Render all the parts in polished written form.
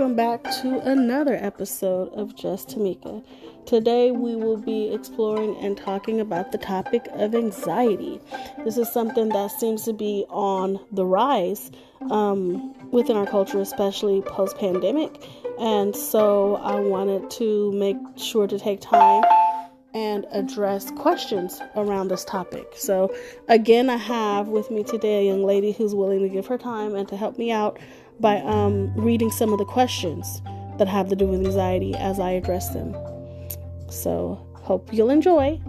welcome back to another episode of Just Tamika. Today we will be exploring and talking about the topic of anxiety. This is something that seems to be on the rise within our culture, especially post-pandemic. And so I wanted to make sure to take time and address questions around this topic. So again, I have with me today a young lady who's willing to give her time and to help me out by reading some of the questions that have to do with anxiety as I address them. So hope you'll enjoy.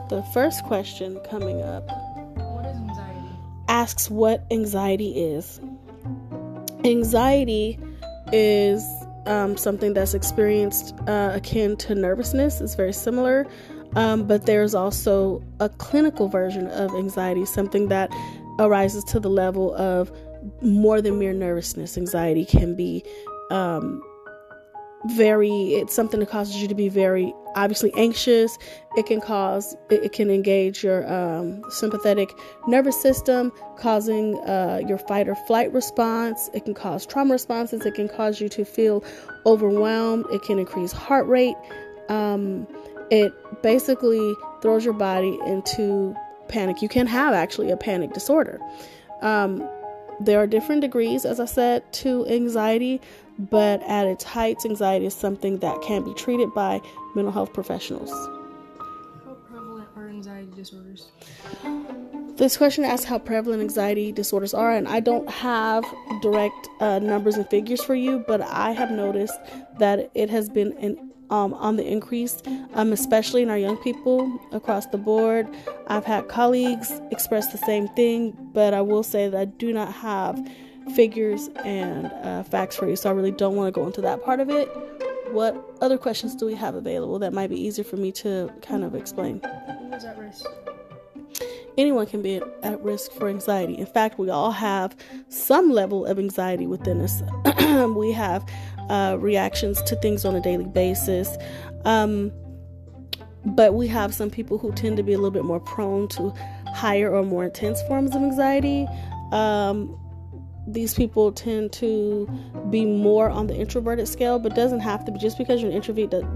The first question coming up, what is anxiety? Asks what anxiety is. Anxiety is something that's experienced akin to nervousness. It's very similar, but there's also a clinical version of anxiety, something that arises to the level of more than mere nervousness. Anxiety can be it's something that causes you to be very obviously anxious. It can engage your sympathetic nervous system, causing your fight or flight response. It can cause trauma responses. It can cause you to feel overwhelmed. It can increase heart rate. It basically throws your body into panic. You can have actually a panic disorder. There are different degrees, as I said, to anxiety, but at its heights, anxiety is something that can be treated by mental health professionals. How prevalent are anxiety disorders? This question asks how prevalent anxiety disorders are, and I don't have direct numbers and figures for you, but I have noticed that it has been on the increase, especially in our young people across the board. I've had colleagues express the same thing, but I will say that I do not have figures and facts for you, so I really don't want to go into that part of it. What other questions do we have available that might be easier for me to kind of explain? Who is at risk? Anyone can be at risk for anxiety. In fact, we all have some level of anxiety within us. We have reactions to things on a daily basis. But we have some people who tend to be a little bit more prone to higher or more intense forms of anxiety. These people tend to be more on the introverted scale, but doesn't have to be. Just because you're an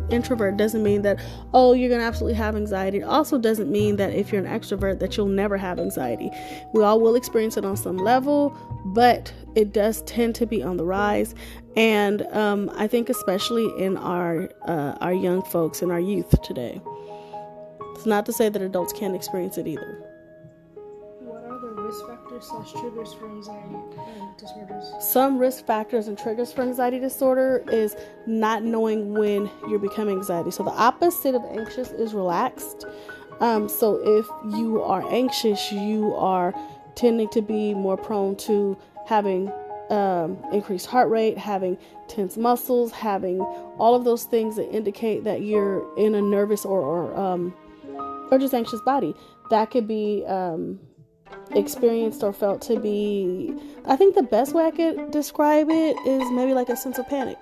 introvert doesn't mean that, you're going to absolutely have anxiety. It also doesn't mean that if you're an extrovert that you'll never have anxiety. We all will experience it on some level, but it does tend to be on the rise. And I think especially in our young folks and our youth today. It's not to say that adults can't experience it either. What are the risk factors/triggers for anxiety disorders? Some risk factors and triggers for anxiety disorder is not knowing when you're becoming anxiety. So the opposite of anxious is relaxed. So if you are anxious, you are tending to be more prone to having increased heart rate, having tense muscles, having all of those things that indicate that you're in a nervous or just anxious body. That could be experienced or felt to be, I think the best way I could describe it is maybe like a sense of panic.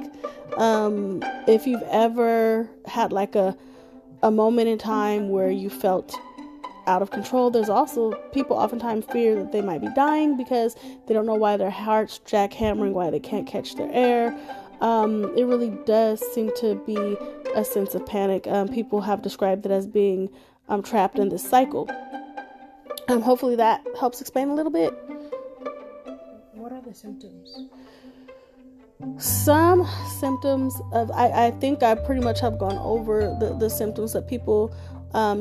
If you've ever had like a moment in time where you felt out of control, there's also people oftentimes fear that they might be dying because they don't know why their heart's jackhammering, why they can't catch their air. It really does seem to be a sense of panic. People have described it as being trapped in this cycle. Hopefully that helps explain a little bit. What are the symptoms? Some symptoms of, I think I pretty much have gone over the symptoms that people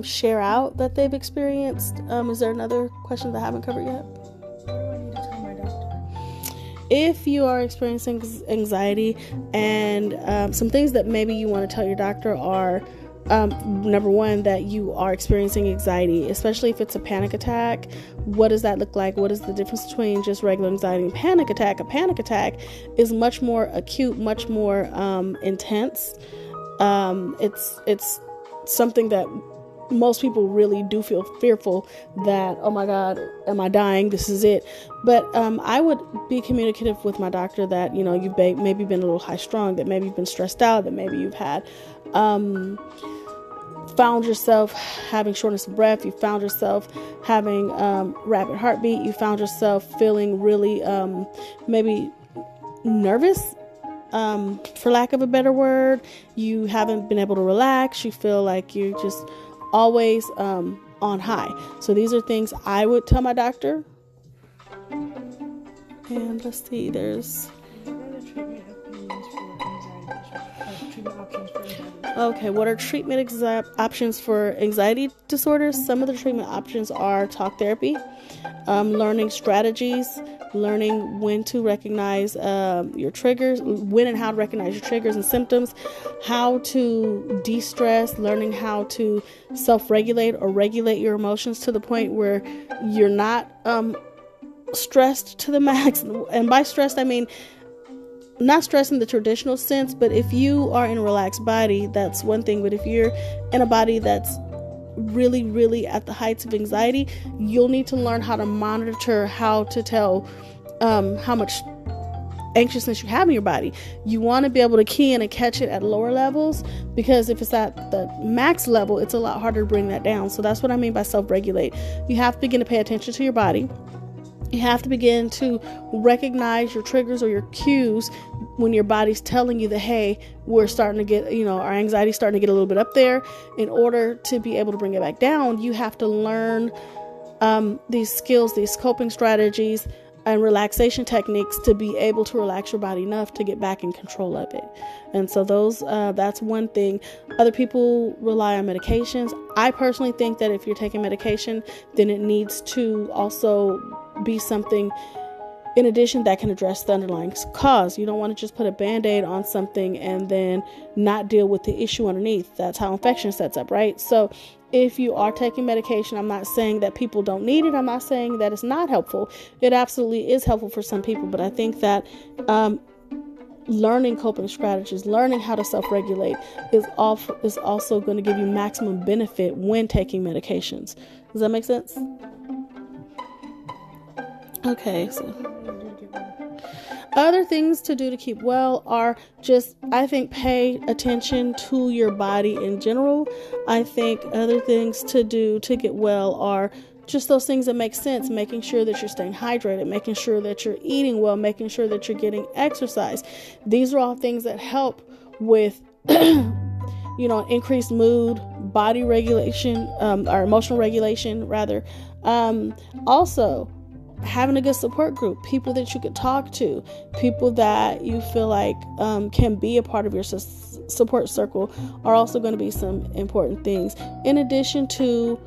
share out that they've experienced. Is there another question that I haven't covered yet? What do I need to tell my doctor? If you are experiencing anxiety and some things that maybe you want to tell your doctor are, number one, that you are experiencing anxiety, especially if it's a panic attack. What does that look like? What is the difference between just regular anxiety and panic attack? A panic attack is much more acute, much more intense. It's something that most people really do feel fearful that, oh my God, am I dying? This is it. But I would be communicative with my doctor that, you've maybe been a little high strung, that maybe you've been stressed out, that maybe you've had found yourself having shortness of breath, you found yourself having rapid heartbeat, you found yourself feeling really maybe nervous, for lack of a better word. You haven't been able to relax. You feel like you're just always on high. So these are things I would tell my doctor. And let's see, there's... Okay, what are treatment options for anxiety disorders? Some of the treatment options are talk therapy, learning strategies, learning when to recognize your triggers, when and how to recognize your triggers and symptoms, how to de-stress, learning how to self-regulate or regulate your emotions to the point where you're not stressed to the max. And by stressed, I mean not stress in the traditional sense, but if you are in a relaxed body, that's one thing. But if you're in a body that's really, really at the heights of anxiety, you'll need to learn how to monitor, how to tell how much anxiousness you have in your body. You want to be able to key in and catch it at lower levels, because if it's at the max level, it's a lot harder to bring that down. So that's what I mean by self-regulate. You have to begin to pay attention to your body. You have to begin to recognize your triggers or your cues when your body's telling you that, hey, we're starting to get, our anxiety's starting to get a little bit up there. In order to be able to bring it back down, you have to learn these skills, these coping strategies, and relaxation techniques to be able to relax your body enough to get back in control of it. And so that's one thing. Other people rely on medications. I personally think that if you're taking medication, then it needs to also be something in addition that can address the underlying cause. You don't want to just put a band-aid on something and then not deal with the issue underneath. That's how infection sets up, right? So if you are taking medication, I'm not saying that people don't need it. I'm not saying that it's not helpful. It absolutely is helpful for some people, but I think that learning coping strategies, learning how to self-regulate is also going to give you maximum benefit when taking medications. Does that make sense? Okay, so other things to do to keep well are just, I think, pay attention to your body in general. I think other things to do to get well are just those things that make sense, making sure that you're staying hydrated, making sure that you're eating well, making sure that you're getting exercise. These are all things that help with, increased mood, body regulation, or emotional regulation, rather. Also, having a good support group, people that you could talk to, people that you feel like can be a part of your support circle are also going to be some important things. In addition to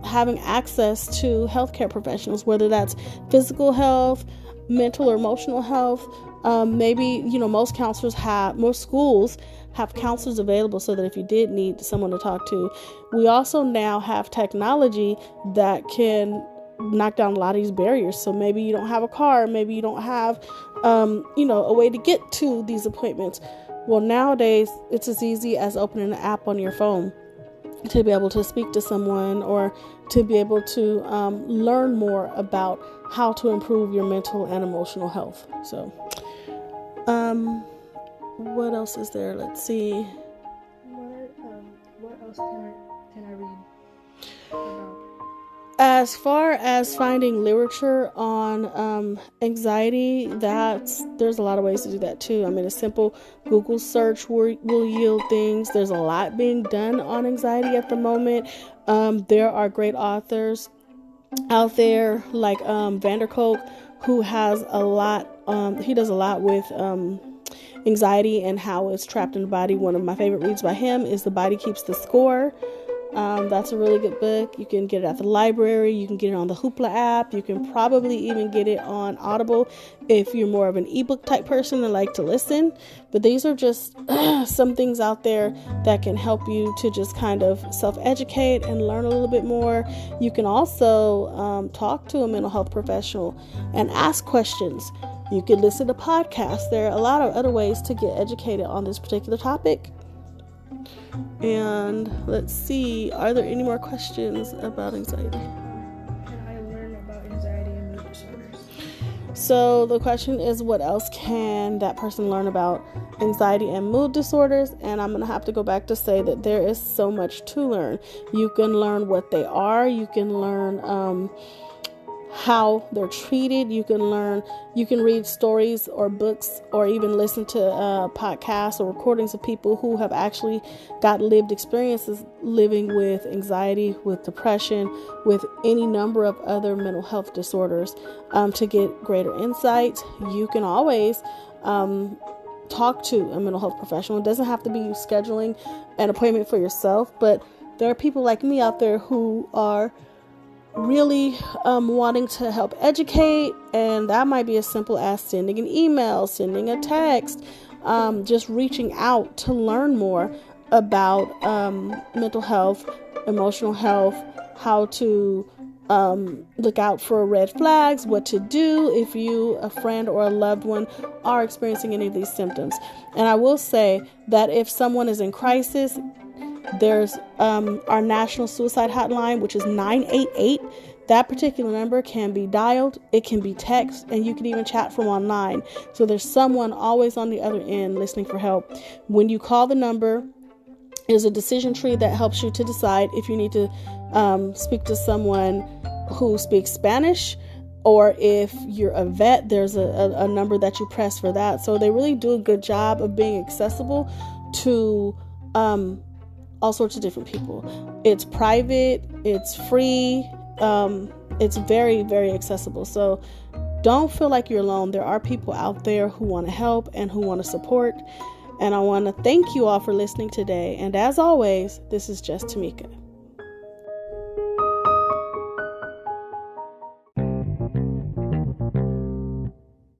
having access to healthcare professionals, whether that's physical health, mental or emotional health. Maybe, most schools have counselors available so that if you did need someone to talk to. We also now have technology that can knock down a lot of these barriers. So maybe you don't have a car, maybe you don't have, a way to get to these appointments. Well, nowadays it's as easy as opening an app on your phone to be able to speak to someone or to be able to learn more about how to improve your mental and emotional health. So, what else is there? Let's see. What else can I read about? As far as finding literature on anxiety, there's a lot of ways to do that too. I mean, a simple Google search will yield things. There's a lot being done on anxiety at the moment. There are great authors out there like Van der Kolk, who has a lot. He does a lot with anxiety and how it's trapped in the body. One of my favorite reads by him is The Body Keeps the Score. That's a really good book. You can get it at the library. You can get it on the Hoopla app. You can probably even get it on Audible if you're more of an ebook type person and like to listen. But these are just some things out there that can help you to just kind of self-educate and learn a little bit more. You can also talk to a mental health professional and ask questions. You can listen to podcasts. There are a lot of other ways to get educated on this particular topic. And let's see, are there any more questions about anxiety? Can I learn about anxiety and mood disorders? So the question is, what else can that person learn about anxiety and mood disorders? And I'm going to have to go back to say that there is so much to learn. You can learn what they are. You can learn how they're treated. You can read stories or books or even listen to podcasts or recordings of people who have actually got lived experiences living with anxiety, with depression, with any number of other mental health disorders to get greater insight. You can always talk to a mental health professional. It doesn't have to be you scheduling an appointment for yourself, but there are people like me out there who are really wanting to help educate, and that might be as simple as sending an email, sending a text, just reaching out to learn more about mental health, emotional health, how to look out for red flags, what to do if you, a friend or a loved one, are experiencing any of these symptoms. And I will say that if someone is in crisis, there's our national suicide hotline, which is 988. That particular number can be dialed, it can be text, and you can even chat from online. So there's someone always on the other end listening for help. When you call the number, there's a decision tree that helps you to decide if you need to speak to someone who speaks Spanish, or if you're a vet, there's a number that you press for that. So they really do a good job of being accessible to all sorts of different people. It's private, it's free, it's very, very accessible. So don't feel like you're alone. There are people out there who want to help and who want to support. And I want to thank you all for listening today. And as always, this is just Tamika.